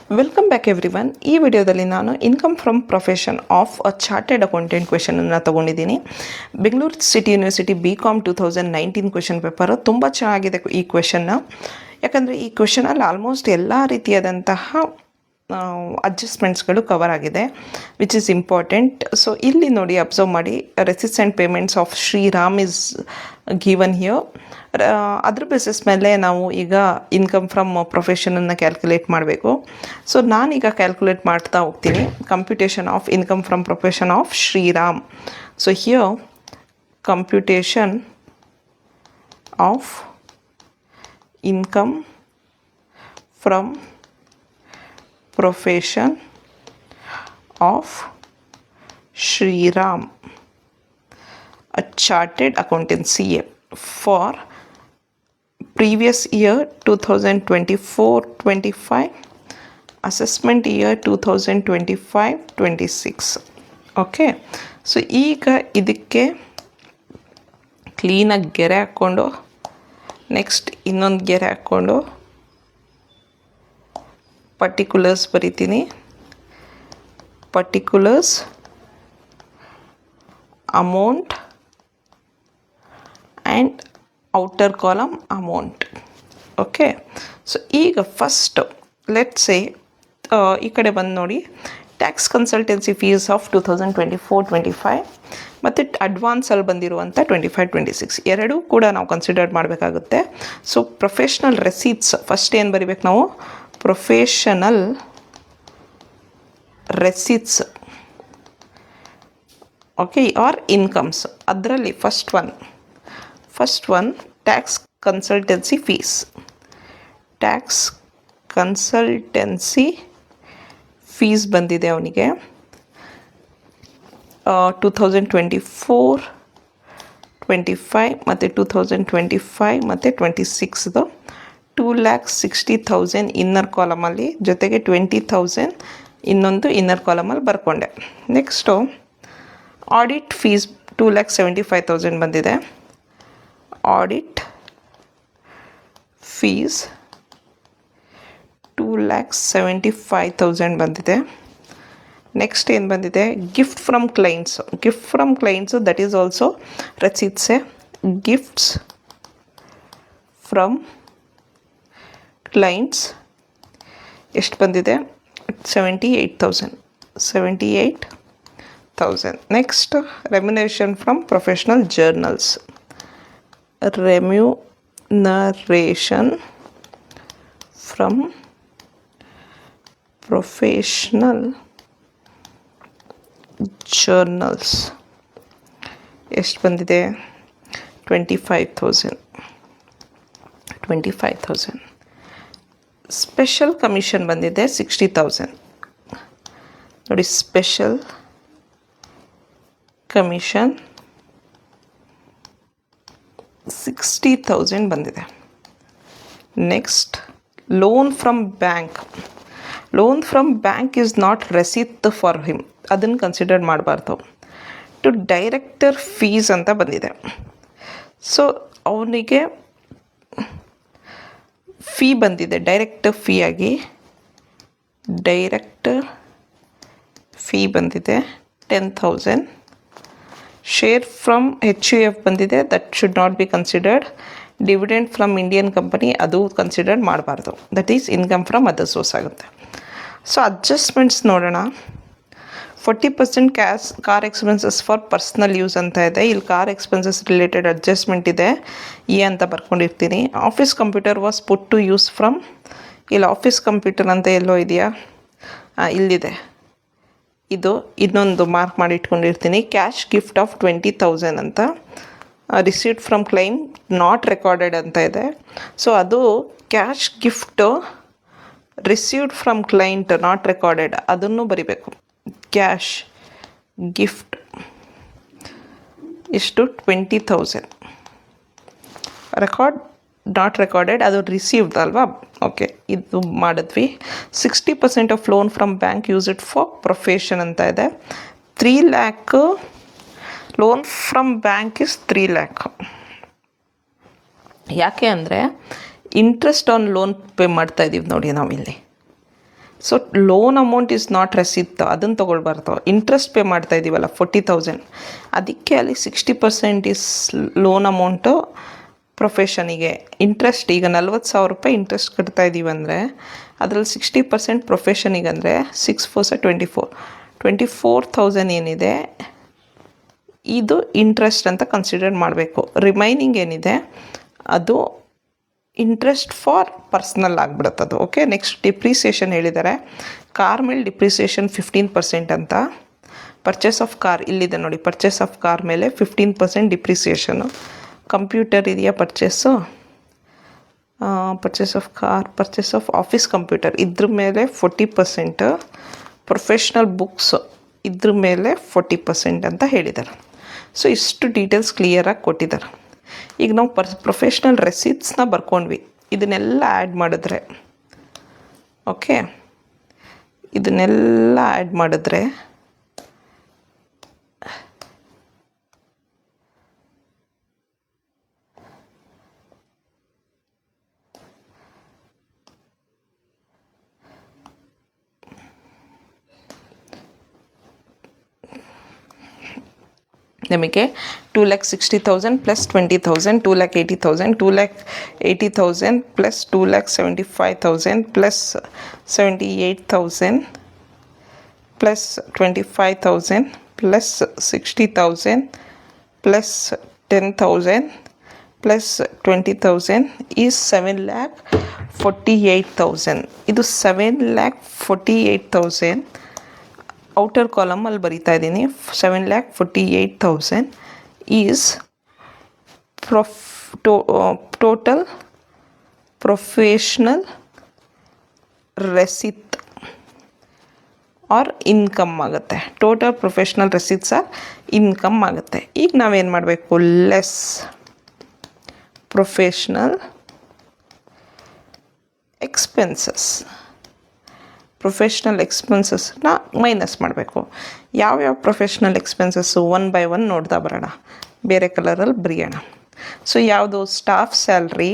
Welcome back everyone. ಈ ವಿಡಿಯೋದಲ್ಲಿ ನಾನು income from profession of a chartered accountant ಕ್ವೆಶನನ್ನು ತೊಗೊಂಡಿದ್ದೀನಿ. Bengaluru city university BCom 2019 question paper. ತುಂಬ ಚೆನ್ನಾಗಿದೆ ಈ ಕ್ವೆಶನ್ನ. ಯಾಕಂದರೆ ಈ ಕ್ವೆಶನಲ್ಲಿ ಆಲ್ಮೋಸ್ಟ್ ಎಲ್ಲ ರೀತಿಯಾದಂತಹ ಅಡ್ಜಸ್ಟ್ಮೆಂಟ್ಸ್ಗಳು ಕವರ್ ಆಗಿದೆ, ವಿಚ್ ಇಸ್ ಇಂಪಾರ್ಟೆಂಟ್. ಸೊ ಇಲ್ಲಿ ನೋಡಿ, ಅಬ್ಸರ್ವ್ ಮಾಡಿ, receipts and payments of Shriram is given here. ಅದ್ರ ಬೇಸಿಸ್ ಮೇಲೆ ನಾವು ಈಗ ಇನ್ಕಮ್ ಫ್ರಮ್ ಪ್ರೊಫೆಷನನ್ನು ಕ್ಯಾಲ್ಕುಲೇಟ್ ಮಾಡಬೇಕು. ಸೊ ನಾನೀಗ ಕ್ಯಾಲ್ಕುಲೇಟ್ ಮಾಡ್ತಾ ಹೋಗ್ತೀನಿ computation of income from profession of Shriram. So here computation of income from profession of Shriram, a chartered accountant CA for previous year 2024-25, assessment year 2025-26. Okay, so ಈಗ ಇದಕ್ಕೆ ಕ್ಲೀನಾಗಿ ಗೆರೆ ಹಾಕ್ಕೊಂಡು, ನೆಕ್ಸ್ಟ್ ಇನ್ನೊಂದು ಗೆರೆ ಹಾಕ್ಕೊಂಡು ಪರ್ಟಿಕ್ಯುಲರ್ಸ್ ಬರಿತೀನಿ. Particulars amount and outer column amount. Okay, so ಈಗ ಫಸ್ಟ್ ಲೆಟ್ ಸೇ ಈ ಕಡೆ ಬಂದು ನೋಡಿ, ಟ್ಯಾಕ್ಸ್ ಕನ್ಸಲ್ಟೆನ್ಸಿ ಫೀಸ್ ಆಫ್ 2024-25 ಮತ್ತು ಅಡ್ವಾನ್ಸಲ್ಲಿ ಬಂದಿರುವಂಥ 25-26 ಎರಡೂ ಕೂಡ ನಾವು ಕನ್ಸಿಡರ್ ಮಾಡಬೇಕಾಗುತ್ತೆ. ಸೊ ಪ್ರೊಫೆಷ್ನಲ್ ರೆಸೀಟ್ಸ್ ಫಸ್ಟ್ ಏನು ಬರಿಬೇಕು ನಾವು? Professional receipts, okay, or incomes. ಅದರಲ್ಲಿ first one tax consultancy fees. Tax consultancy fees ಬಂದಿದೆ ಅವನಿಗೆ 2024-25 ಮತ್ತು 2025 ಮತ್ತು 26ದು 2,60,000 ಇನ್ನರ್ ಕಾಲಮಲ್ಲಿ, ಜೊತೆಗೆ 20,000 ಇನ್ನೊಂದು ಇನ್ನರ್ ಕಾಲಮಲ್ಲಿ ಬರ್ಕೊಂಡೆ. ನೆಕ್ಸ್ಟು ಆಡಿಟ್ ಫೀಸ್ 2,75,000 ಬಂದಿದೆ. ಆಡಿಟ್ ಫೀಸ್ 2,75,000 ಬಂದಿದೆ. ನೆಕ್ಸ್ಟ್ ಏನು ಬಂದಿದೆ? Gift from clients that is also ರೆಸಿಟ್ಸೆ. ಗಿಫ್ಟ್ಸ್ ಫ್ರಮ್ ಕ್ಲೈಂಟ್ಸ್ ಎಷ್ಟು ಬಂದಿದೆ? 78,000. Next remuneration from professional journals. Remuneration from professional journals ಎಷ್ಟು ಬಂದಿದೆ? 25,000. ಸ್ಪೆಷಲ್ ಕಮಿಷನ್ ಬಂದಿದೆ 60,000. ನೋಡಿ, ಸ್ಪೆಷಲ್ ಕಮಿಷನ್ 60,000 ಬಂದಿದೆ. Next loan from bank. Loan from bank is not receipt for him, ಅದನ್ನು consider ಮಾಡಬಾರ್ದು. ಟು ಡೈರೆಕ್ಟರ್ ಫೀಸ್ ಅಂತ ಬಂದಿದೆ. ಸೊ ಅವನಿಗೆ ಫೀ ಬಂದಿದೆ, ಡೈರೆಕ್ಟರ್ ಫೀ ಆಗಿ ಡೈರೆಕ್ಟರ್ ಫೀ ಬಂದಿದೆ 10,000. ಶೇರ್ ಫ್ರಮ್ HUF ಬಂದಿದೆ, that should not be considered. Dividend from Indian company, ಅದು ಕನ್ಸಿಡರ್ ಮಾಡಬಾರ್ದು. That is income from other source ಆಗುತ್ತೆ. ಸೊ ಅಡ್ಜಸ್ಟ್ಮೆಂಟ್ಸ್ ನೋಡೋಣ. 40% car expenses for personal use ಅಂತ ಇದೆ. ಇಲ್ಲಿ ಕಾರ್ ಎಕ್ಸ್ಪೆನ್ಸಸ್ ರಿಲೇಟೆಡ್ ಅಡ್ಜಸ್ಟ್ಮೆಂಟ್ ಇದೆ, ಅಂತ ಬರ್ಕೊಂಡಿರ್ತೀನಿ. Office computer was put to use from, ಇಲ್ಲಿ ಆಫೀಸ್ ಕಂಪ್ಯೂಟರ್ ಅಂತ ಎಲ್ಲೋ ಇದೆಯಾ? ಇಲ್ಲಿದೆ, ಇದು ಇನ್ನೊಂದು ಮಾರ್ಕ್ ಮಾಡಿ ಇಟ್ಕೊಂಡಿರ್ತೀನಿ. ಕ್ಯಾಶ್ ಗಿಫ್ಟ್ ಆಫ್ 20,000 ಅಂತ. Received from client not recorded ಅಂತ ಇದೆ. ಸೊ ಅದು cash gift received from client not recorded, ಅದನ್ನು ಬರಿಬೇಕು. ಕ್ಯಾಶ್ ಗಿಫ್ಟ್ ಎಷ್ಟು? 20,000. ರೆಕಾರ್ಡ್ ನಾಟ್ ರೆಕಾರ್ಡೆಡ್, ಅದು ರಿಸೀವ್ಡ್ ಅಲ್ವಾ? ಓಕೆ, ಇದು ಮಾಡಿದ್ವಿ. 60% of loan from bank use it for profession ಅಂತ ಇದೆ. 3 lakh loan from bank is 3 lakh. ಯಾಕೆ ಅಂದರೆ ಇಂಟ್ರೆಸ್ಟ್ ಆನ್ ಲೋನ್ ಪೇ ಮಾಡ್ತಾಯಿದ್ದೀವಿ ನೋಡಿ ನಾವಿಲ್ಲಿ. So loan amount is not receipt, ಅದನ್ನು ತೊಗೊಳ್ಬಾರ್ದು. ಇಂಟ್ರೆಸ್ಟ್ ಪೇ ಮಾಡ್ತಾ ಇದ್ದೀವಲ್ಲ 40,000, ಅದಕ್ಕೆ ಅಲ್ಲಿ 60% ಇಸ್ ಲೋನ್ ಅಮೌಂಟು ಪ್ರೊಫೆಷನಿಗೆ. ಇಂಟ್ರೆಸ್ಟ್ ಈಗ 40,000 ರೂಪಾಯಿ ಇಂಟ್ರೆಸ್ಟ್ ಕಟ್ತಾ ಇದ್ದೀವಿ ಅಂದರೆ ಅದರಲ್ಲಿ 60% ಪ್ರೊಫೆಷನಿಗೆ ಅಂದರೆ 6 4 24,000 ಏನಿದೆ ಇದು ಇಂಟ್ರೆಸ್ಟ್ ಅಂತ ಕನ್ಸಿಡರ್ ಮಾಡಬೇಕು. ರಿಮೈನಿಂಗ್ ಏನಿದೆ ಅದು ಇಂಟ್ರೆಸ್ಟ್ ಫಾರ್ ಪರ್ಸ್ನಲ್ ಆಗಿಬಿಡುತ್ತದು. ಓಕೆ, ನೆಕ್ಸ್ಟ್ ಡಿಪ್ರಿಸಿಯೇಷನ್ ಹೇಳಿದ್ದಾರೆ. ಕಾರ್ ಮೇಲೆ ಡಿಪ್ರಿಸಿಯೇಷನ್ 15% ಅಂತ. ಪರ್ಚೇಸ್ ಆಫ್ ಕಾರ್ ಇಲ್ಲಿದೆ ನೋಡಿ, ಪರ್ಚೇಸ್ ಆಫ್ ಕಾರ್ ಮೇಲೆ 15% ಡಿಪ್ರಿಸಿಯೇಷನು. ಕಂಪ್ಯೂಟರ್ ಇದೆಯಾ purchase, purchase of car, purchase of office computer ಇದ್ರ ಮೇಲೆ 40%, ಪ್ರೊಫೆಷ್ನಲ್ ಬುಕ್ಸ್ ಇದ್ರ ಮೇಲೆ 40% ಅಂತ ಹೇಳಿದ್ದಾರೆ. ಸೊ ಇಷ್ಟು ಡೀಟೇಲ್ಸ್ ಕ್ಲಿಯರಾಗಿ ಕೊಟ್ಟಿದ್ದಾರೆ. ಈಗ ನಾವು ಪ್ರೊಫೆಷ್ನಲ್ ರೆಸಿಪ್ಟ್ಸ್ನ ಬರ್ಕೊಂಡ್ವಿ, ಇದನ್ನೆಲ್ಲ ಆ್ಯಡ್ ಮಾಡಿದ್ರೆ, ಓಕೆ, ಇದನ್ನೆಲ್ಲ ಆ್ಯಡ್ ಮಾಡಿದ್ರೆ ನಮಗೆ 2,60,000 plus 20,000, 2,80,000, 2,80,000 plus 2,75,000 plus 78,000 plus 25,000 plus 60,000 plus 10,000 plus 20,000 is 7,48,000. ಇದು 7,48,000 ಔಟರ್ ಕಾಲಮಲ್ಲಿ ಬರಿತಾ ಇದ್ದೀನಿ. 7,48,000 is total professional receipt or income ಆಗುತ್ತೆ. Total professional receipts or income ಆಗುತ್ತೆ. ಈಗ ನಾವೇನು ಮಾಡಬೇಕು, ಲೆಸ್ ಪ್ರೊಫೆಷ್ನಲ್ ಎಕ್ಸ್ಪೆನ್ಸಸ್, ಪ್ರೊಫೆಷ್ನಲ್ ಎಕ್ಸ್ಪೆನ್ಸಸ್ನ ಮೈನಸ್ ಮಾಡಬೇಕು. ಯಾವ್ಯಾವ ಪ್ರೊಫೆಷ್ನಲ್ ಎಕ್ಸ್ಪೆನ್ಸಸ್ಸು 1 by 1 ನೋಡ್ತಾ ಬರೋಣ, ಬೇರೆ ಕಲರಲ್ಲಿ ಬರೆಯೋಣ. ಸೊ ಯಾವುದು, ಸ್ಟಾಫ್ ಸ್ಯಾಲ್ರಿ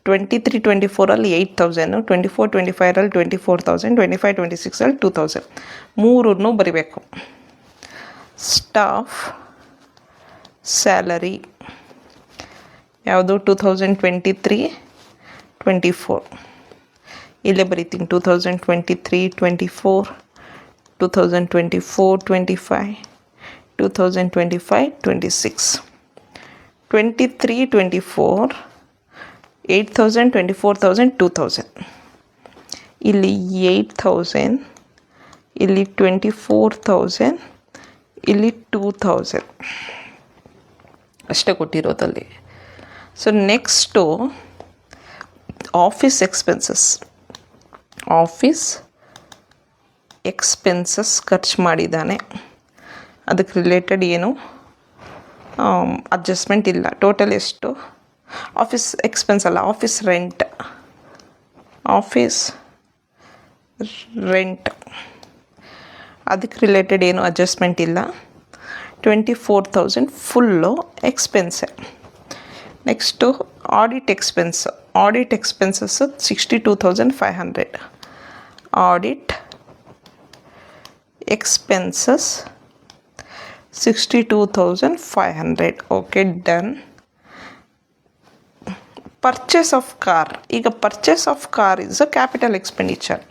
23-24 8,000, 24-25 24,000, 25-26 2,000, ಮೂರನ್ನು ಬರಿಬೇಕು. ಸ್ಟಾಫ್ ಸ್ಯಾಲರಿ ಯಾವುದು 2023-24, ಇಲ್ಲೇ ಬರೀತೀನಿ 2023-24, 2024-25, 2025-26. 23-24 8,000, 24,000 2,000, ಇಲ್ಲಿ 8,000, ಇಲ್ಲಿ 24,000, ಇಲ್ಲಿ 2,000 ಅಷ್ಟೇ ಕೊಟ್ಟಿರೋದಲ್ಲಿ. So next office expenses. Office expenses ಖರ್ಚು ಮಾಡಿದ್ದಾನೆ, ಅದಕ್ಕೆ ರಿಲೇಟೆಡ್ ಏನು ಅಡ್ಜಸ್ಟ್ಮೆಂಟ್ ಇಲ್ಲ. ಟೋಟಲ್ ಎಷ್ಟು, ಆಫೀಸ್ ಎಕ್ಸ್ಪೆನ್ಸ್ ಅಲ್ಲ, ಆಫೀಸ್ ರೆಂಟ್, ಆಫೀಸ್ ರೆಂಟ್ ಅದಕ್ಕೆ ರಿಲೇಟೆಡ್ ಏನು ಅಡ್ಜಸ್ಟ್ಮೆಂಟ್ ಇಲ್ಲ. 24,000 ಫುಲ್ಲು ಎಕ್ಸ್ಪೆನ್ಸೆ. Next audit expense. Audit expenses 62,500. Audit expenses 62,500. Okay, done. Purchase of car. ಈಗ purchase of car is a capital expenditure.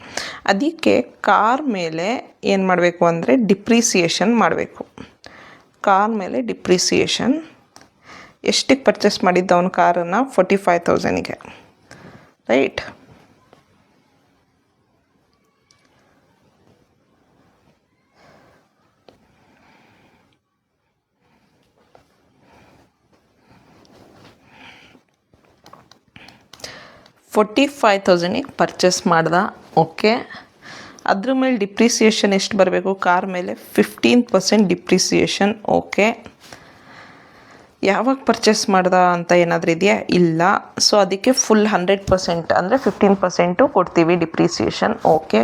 ಅದಕ್ಕೆ ಕಾರ್ ಮೇಲೆ ಏನು ಮಾಡಬೇಕು ಅಂದರೆ ಡಿಪ್ರಿಸಿಯೇಷನ್ ಮಾಡಬೇಕು. ಕಾರ್ ಮೇಲೆ ಡಿಪ್ರಿಸಿಯೇಷನ್ ಎಷ್ಟಕ್ಕೆ ಪರ್ಚೇಸ್ ಮಾಡಿದ್ದ ಅವನ ಕಾರನ್ನು, 45,000ಗೆ, ರೈಟ್. $45,000ಗೆ ಪರ್ಚೇಸ್ ಮಾಡ್ದ. ಓಕೆ, ಅದ್ರ ಮೇಲೆ ಡಿಪ್ರಿಸಿಯೇಷನ್ ಎಷ್ಟು ಬರಬೇಕು, ಕಾರ್ ಮೇಲೆ 15% ಡಿಪ್ರಿಸಿಯೇಷನ್. ಓಕೆ, ಯಾವಾಗ ಪರ್ಚೇಸ್ ಮಾಡ್ದ ಅಂತ ಏನಾದರೂ ಇದೆಯಾ, ಇಲ್ಲ. ಸೊ ಅದಕ್ಕೆ ಫುಲ್ 100% ಅಂದರೆ 15% ಕೊಡ್ತೀವಿ ಡಿಪ್ರಿಸಿಯೇಷನ್. ಓಕೆ,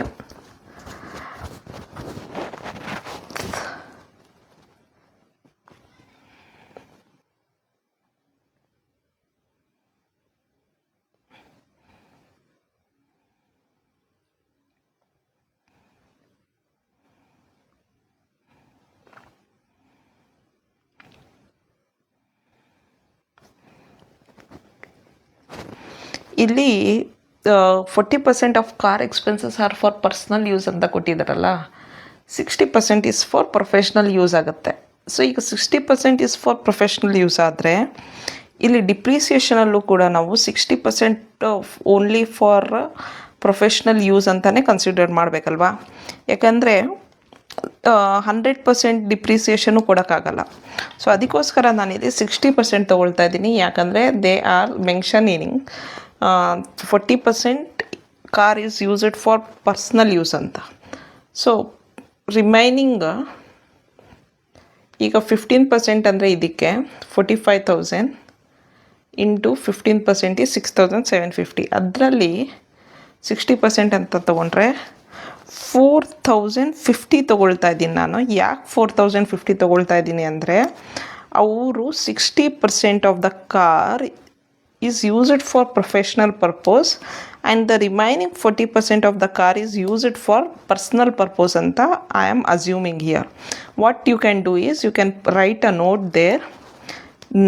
ಇಲ್ಲಿ 40% of car expenses are for personal use ಅಂತ ಕೊಟ್ಟಿದ್ದಾರಲ್ಲ, 60% ಈಸ್ ಫಾರ್ ಪ್ರೊಫೆಷ್ನಲ್ ಯೂಸ್ ಆಗುತ್ತೆ. ಸೊ ಈಗ 60% ಈಸ್ ಫಾರ್ ಪ್ರೊಫೆಷ್ನಲ್ ಯೂಸ್ ಆದರೆ ಇಲ್ಲಿ ಡಿಪ್ರಿಸಿಯೇಷನಲ್ಲೂ ಕೂಡ ನಾವು 60% ಓನ್ಲಿ ಫಾರ್ ಪ್ರೊಫೆಷ್ನಲ್ ಯೂಸ್ ಅಂತಲೇ ಕನ್ಸಿಡರ್ ಮಾಡಬೇಕಲ್ವಾ. ಯಾಕಂದರೆ 100% ಡಿಪ್ರಿಸಿಯೇಷನು ಕೊಡೋಕ್ಕಾಗಲ್ಲ. ಸೊ ಅದಕ್ಕೋಸ್ಕರ ನಾನಿಲ್ಲಿ 60% ತೊಗೊಳ್ತಾ ಇದ್ದೀನಿ. ಯಾಕಂದರೆ they are mentioning 40% car is used for personal use ಅಂತ. ಸೊ ರಿಮೈನಿಂಗ್ ಈಗ 15% ಅಂದರೆ ಇದಕ್ಕೆ 45,000 ಇಂಟು 15% ಈಸ್ 6,750. ಅದರಲ್ಲಿ 60% ಅಂತ ತೊಗೊಂಡ್ರೆ 4,050 ತೊಗೊಳ್ತಾ ಇದ್ದೀನಿ ನಾನು. ಯಾಕೆ 4,050 ತೊಗೊಳ್ತಾ ಇದ್ದೀನಿ ಅಂದರೆ ಅವರು 60% of the car is used for professional purpose and the remaining 40% of the car is used for personal purpose anta I am assuming here. What you can do is you can write a note there.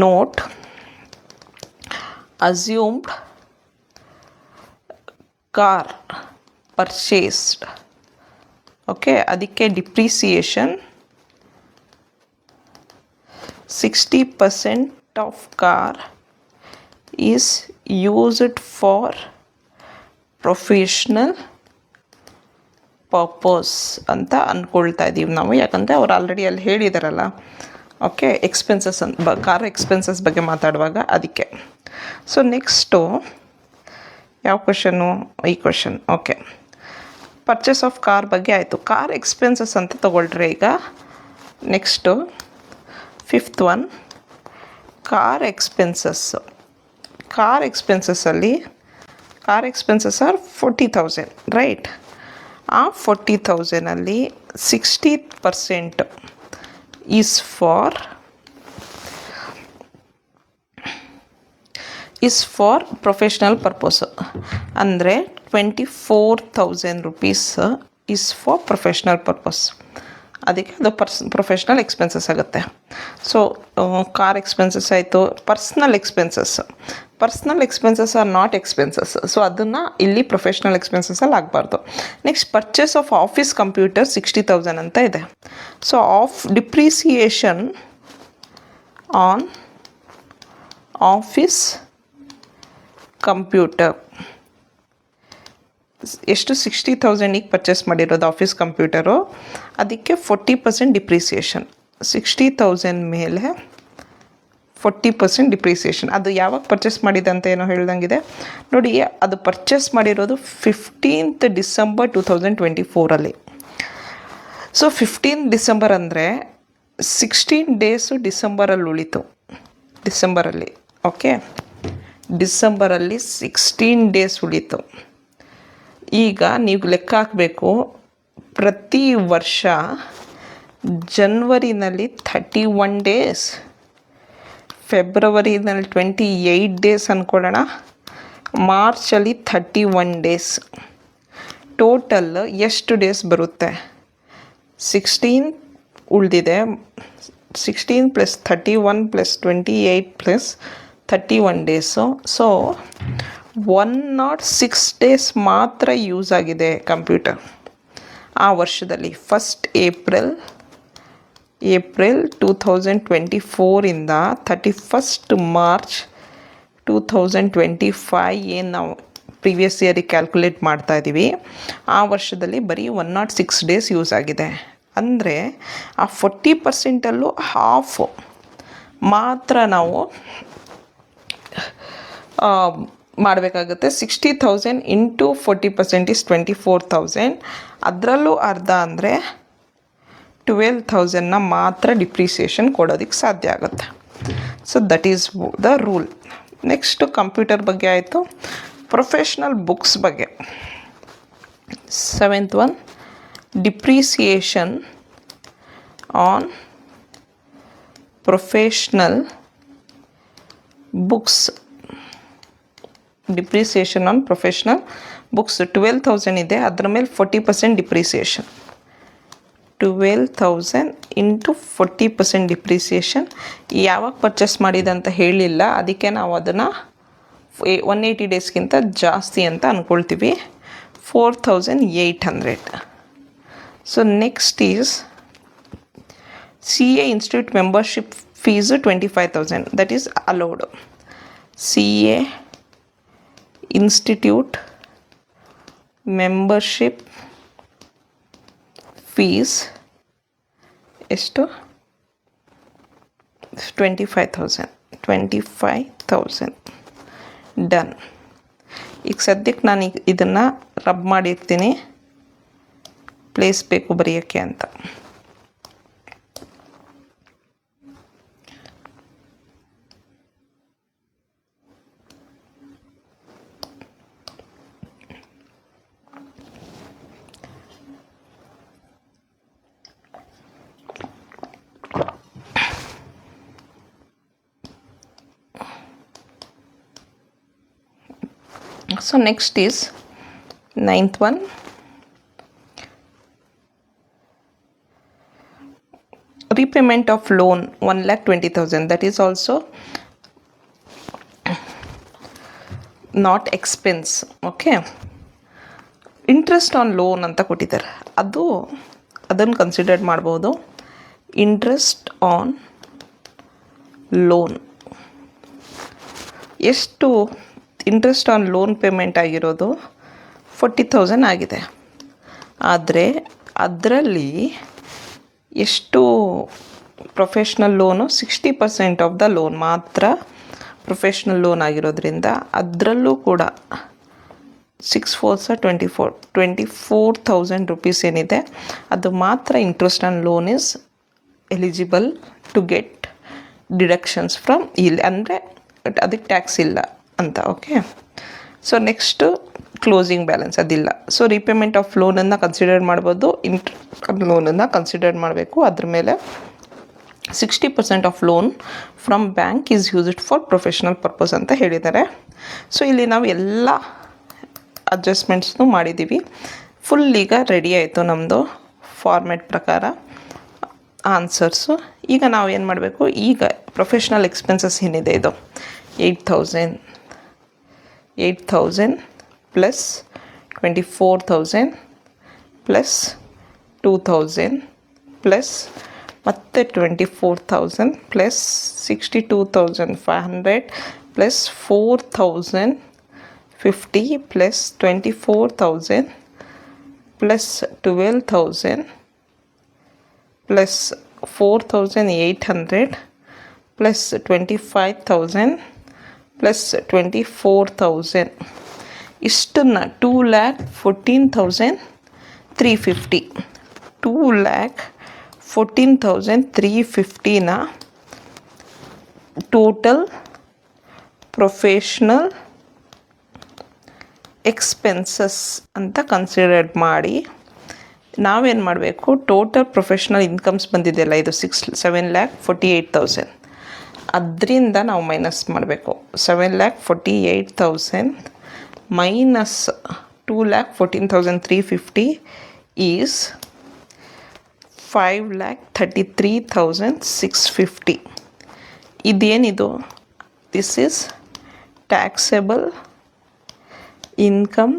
Note assumed car purchased. Okay, adikke depreciation 60% of car is used for professional purpose ಅಂತ ಅಂದ್ಕೊಳ್ತಾ ಇದ್ದೀವಿ ನಾವು. ಯಾಕಂದರೆ ಅವ್ರು already ಅಲ್ಲಿ ಹೇಳಿದಾರಲ್ಲ, okay, expenses car expenses ಬಗ್ಗೆ ಮಾತಾಡುವಾಗ ಅದಕ್ಕೆ. ಸೊ ನೆಕ್ಸ್ಟು ಯಾವ ಕ್ವಶನ್ನು? ಈ question. Okay, purchase of car ಬಗ್ಗೆ ಆಯಿತು. ಕಾರ್ ಎಕ್ಸ್ಪೆನ್ಸಸ್ ಅಂತ ತೊಗೊಳ್ರಿ. ಈಗ next 5th one, car expenses. Car ಎಕ್ಸ್ಪೆನ್ಸಸ್ಸಲ್ಲಿ ಕಾರ್ ಎಕ್ಸ್ಪೆನ್ಸಸ್ ಆರ್ 40,000 ರೈಟ್. ಆ 40,000ಅಲ್ಲಿ 60% ಈಸ್ ಫಾರ್ ಪ್ರೊಫೆಷ್ನಲ್ ಪರ್ಪಸು. ಅಂದರೆ 24,000 rupees is for professional purpose. ಅದಕ್ಕೆ ಅದು ಪ್ರೊಫೆಷ್ನಲ್ ಎಕ್ಸ್ಪೆನ್ಸಸ್ ಆಗುತ್ತೆ. ಸೊ ಕಾರ್ ಎಕ್ಸ್ಪೆನ್ಸಸ್ ಆಯಿತು. Personal expenses are not expenses. So ಅದನ್ನು ಇಲ್ಲಿ ಪ್ರೊಫೆಷ್ನಲ್ ಎಕ್ಸ್ಪೆನ್ಸಸ್ಸಲ್ಲಿ ಆಗಬಾರ್ದು. Next purchase of office computer 60,000 ಅಂತ ಇದೆ. So depreciation on office computer ಎಷ್ಟು? 60,000ಗೆ ಪರ್ಚೇಸ್ ಮಾಡಿರೋದು ಆಫೀಸ್ ಕಂಪ್ಯೂಟರು. ಅದಕ್ಕೆ 40% ಡಿಪ್ರಿಸಿಯೇಷನ್. 60,000 ಮೇಲೆ 40% ಡಿಪ್ರಿಸಿಯೇಷನ್. ಅದು ಯಾವಾಗ ಪರ್ಚೇಸ್ ಮಾಡಿದೆ ಅಂತ ಏನೋ ಹೇಳ್ದಂಗಿದೆ ನೋಡಿ. ಅದು ಪರ್ಚೇಸ್ ಮಾಡಿರೋದು 15th December 2024 so 15th December ಅಂದರೆ 16 ಡೇಸು ಡಿಸೆಂಬರಲ್ಲಿ ಉಳಿತು. ಡಿಸೆಂಬರಲ್ಲಿ ಓಕೆ, ಡಿಸೆಂಬರಲ್ಲಿ 16 ಡೇಸ್ ಉಳಿತು. ಈಗ ನೀವು ಲೆಕ್ಕ ಹಾಕಬೇಕು. ಪ್ರತಿ ವರ್ಷ ಜನವರಿನಲ್ಲಿ 31 ಡೇಸ್, ಫೆಬ್ರವರಿನಲ್ಲಿ 28 ಡೇಸ್ ಅಂದ್ಕೊಳ್ಳೋಣ, ಮಾರ್ಚಲ್ಲಿ 31 ಡೇಸ್. ಟೋಟಲ್ ಎಷ್ಟು ಡೇಸ್ ಬರುತ್ತೆ? 16 ಉಳಿದಿದೆ. 16 + 31 + 28 + 31 ಡೇಸು. ಸೊ 106 ಡೇಸ್ ಮಾತ್ರ ಯೂಸ್ ಆಗಿದೆ ಕಂಪ್ಯೂಟರ್ ಆ ವರ್ಷದಲ್ಲಿ. 1st April 2024ಇಂದ 31st March 2025 ಏನು ನಾವು ಪ್ರೀವಿಯಸ್ ಇಯರಿಗೆ ಕ್ಯಾಲ್ಕುಲೇಟ್ ಮಾಡ್ತಾ ಇದ್ದೀವಿ, ಆ ವರ್ಷದಲ್ಲಿ ಬರೀ 106 ಡೇಸ್ ಯೂಸ್ ಆಗಿದೆ. ಅಂದರೆ ಆ 40%ಅಲ್ಲೂ ಹಾಫ್ ಮಾತ್ರ ನಾವು ಮಾಡಬೇಕಾಗುತ್ತೆ. 60,000 ಇಂಟು 40% ಈಸ್ 24,000. ಅದರಲ್ಲೂ ಅರ್ಧ ಅಂದರೆ 12,000ನ ಮಾತ್ರ ಡಿಪ್ರಿಸಿಯೇಷನ್ ಕೊಡೋದಕ್ಕೆ ಸಾಧ್ಯ ಆಗುತ್ತೆ. So that is the rule. Next computer ಬಗ್ಗೆ ಆಯಿತು. ಪ್ರೊಫೆಷ್ನಲ್ ಬುಕ್ಸ್ ಬಗ್ಗೆ 7th one, depreciation on professional books. Depreciation on professional books 12,000 ಇದೆ. ಅದರ ಮೇಲೆ 40% ಡಿಪ್ರಿಸಿಯೇಷನ್. 12,000 into 40% depreciation. ಯಾವಾಗ ಪರ್ಚೇಸ್ ಮಾಡಿದೆ ಅಂತ ಹೇಳಿಲ್ಲ, ಅದಕ್ಕೆ ನಾವು ಅದನ್ನು 180 ಡೇಸ್ಗಿಂತ ಜಾಸ್ತಿ ಅಂತ ಅಂದ್ಕೊಳ್ತೀವಿ. 4800. So next is CA Institute membership fees 25,000. That is allowed. CA Institute membership fees ಎಷ್ಟು 25,000 ಡನ್. ಈಗ ಸದ್ಯಕ್ಕೆ ನಾನು ಇದನ್ನು ರಬ್ ಮಾಡಿರ್ತೀನಿ, ಪ್ಲೇಸ್ ಬೇಕು ಬರೆಯೋಕ್ಕೆ ಅಂತ. So next is 9th one, repayment of loan 1,20,000. That is also not expense. Okay, interest on loan ಅಂತ ಕೊಟ್ಟಿದ್ದಾರೆ, ಅದನ್ನು ಕನ್ಸಿಡರ್ ಮಾಡ್ಬೋದು. ಇಂಟ್ರೆಸ್ಟ್ ಆನ್ ಲೋನ್ ಎಷ್ಟು? ಇಂಟ್ರೆಸ್ಟ್ ಆನ್ ಲೋನ್ ಪೇಮೆಂಟ್ ಆಗಿರೋದು 40,000 ಆಗಿದೆ. ಆದರೆ ಅದರಲ್ಲಿ ಎಷ್ಟು professional loan? 60% of the loan ಮಾತ್ರ ಪ್ರೊಫೆಷ್ನಲ್ ಲೋನ್ ಆಗಿರೋದ್ರಿಂದ ಅದರಲ್ಲೂ ಕೂಡ 6 4 24,000 ರುಪೀಸ್ ಏನಿದೆ ಅದು ಮಾತ್ರ interest on loan is eligible to get deductions from ಇಲ್ಲಿ, ಅಂದರೆ ಅದಕ್ಕೆ ಟ್ಯಾಕ್ಸ್ ಇಲ್ಲ ಅಂತ. Okay, so next closing balance ಅದಿಲ್ಲ. ಸೊ ರೀಪೇಮೆಂಟ್ ಆಫ್ ಲೋನನ್ನು ಕನ್ಸಿಡರ್ ಮಾಡ್ಬೋದು, ಲೋನನ್ನು ಕನ್ಸಿಡರ್ ಮಾಡಬೇಕು. ಅದ್ರ ಮೇಲೆ 60% of loan from bank is used for professional purpose ಅಂತ ಹೇಳಿದ್ದಾರೆ. ಸೊ ಇಲ್ಲಿ ನಾವು ಎಲ್ಲ ಅಡ್ಜಸ್ಟ್ಮೆಂಟ್ಸ್ನು ಮಾಡಿದ್ದೀವಿ. ಫುಲ್ ಈಗ ರೆಡಿ ಆಯಿತು ನಮ್ಮದು ಫಾರ್ಮ್ಯಾಟ್ ಪ್ರಕಾರ ಆನ್ಸರ್ಸು. ಈಗ ನಾವು ಏನು ಮಾಡಬೇಕು, ಈಗ ಪ್ರೊಫೆಷ್ನಲ್ ಎಕ್ಸ್ಪೆನ್ಸಸ್ ಏನಿದೆ ಇದು 8,000 ಪ್ಲಸ್ 24,000 ಪ್ಲಸ್ 2,000 ಪ್ಲಸ್ ಮತ್ತೆ 24,000 plus 62,500 plus 4,050 plus 24,000 plus 12,000 plus 4,800 plus 25,000 plus 24,000 ಇಷ್ಟನ್ನು 2,14,350 2,14,350ನ ಟೋಟಲ್ ಪ್ರೊಫೆಷ್ನಲ್ ಎಕ್ಸ್ಪೆನ್ಸಸ್ ಅಂತ ಕನ್ಸಿಡರ್ ಮಾಡಿ ನಾವೇನು ಮಾಡಬೇಕು, ಟೋಟಲ್ ಪ್ರೊಫೆಷ್ನಲ್ ಇನ್ಕಮ್ಸ್ ಬಂದಿದೆಯಲ್ಲ ಇದು 7,48,000, ಅದರಿಂದ ನಾವು ಮೈನಸ್ ಮಾಡಬೇಕು. 7,48,000 ಮೈನಸ್ 2,14,350 ಈಸ್ 5,33,650. ಇದೇನಿದು? This is taxable income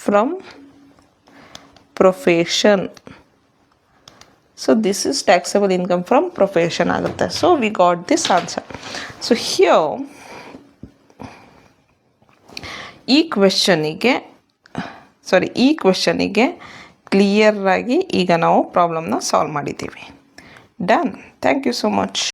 from profession. So this is taxable income from profession ಆಗುತ್ತೆ. So we got this answer. So here ಈ ಕ್ವೆಶ್ಚನಿಗೆ ಕ್ಲಿಯರ್ ಆಗಿ ಈಗ ನಾವು ಪ್ರಾಬ್ಲಮ್ನ ಸಾಲ್ವ್ ಮಾಡಿದ್ದೀವಿ. Done. Thank you so much.